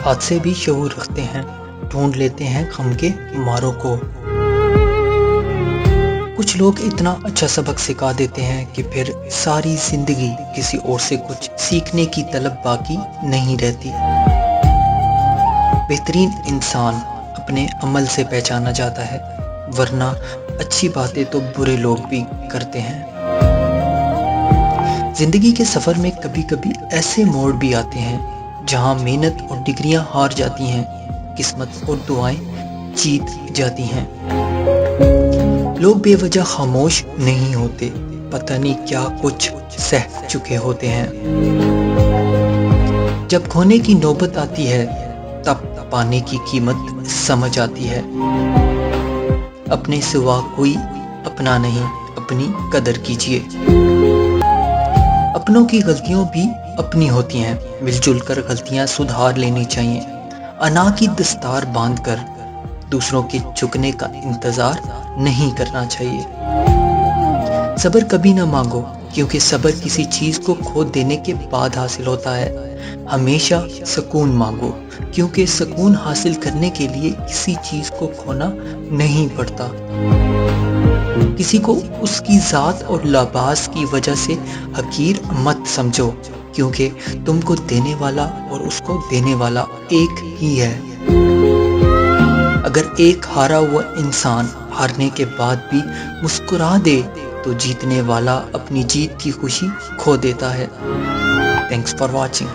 हादसे भी शऊर रखते हैं, ढूंढ लेते हैं गम के मारों को। कुछ लोग इतना अच्छा सबक सिखा देते हैं कि फिर सारी जिंदगी किसी और से कुछ सीखने की तलब बाकी नहीं रहती। बेहतरीन इंसान अपने अमल से पहचाना जाता है, वरना अच्छी बातें तो बुरे लोग भी करते हैं। जिंदगी के सफर में कभी कभी ऐसे मोड़ भी आते हैं जहां मेहनत और डिग्रियां हार जाती हैं, किस्मत और दुआएं जीत जाती हैं। लोग बेवजह खामोश नहीं होते, पता नहीं क्या कुछ सह चुके होते हैं। जब खोने की नौबत आती है तब पाने की कीमत समझ आती है। अपने सिवा कोई अपना नहीं, अपनी कदर कीजिए। अपनों की गलतियों भी अपनी होती हैं, मिलजुल कर गलतियां सुधार लेनी चाहिए। अना की दस्तार बांधकर दूसरों के झुकने का इंतजार नहीं करना चाहिए। सब्र कभी ना मांगो, क्योंकि सब्र किसी चीज को खो देने के बाद हासिल होता है। हमेशा सुकून मांगो, क्योंकि सुकून हासिल करने के लिए किसी चीज को खोना नहीं पड़ता। किसी को उसकी जात और लिबास की वजह से हकीर मत समझो, क्योंकि तुमको देने वाला और उसको देने वाला एक ही है। अगर एक हारा हुआ इंसान हारने के बाद भी मुस्कुरा दे तो जीतने वाला अपनी जीत की खुशी खो देता है। Thanks for watching.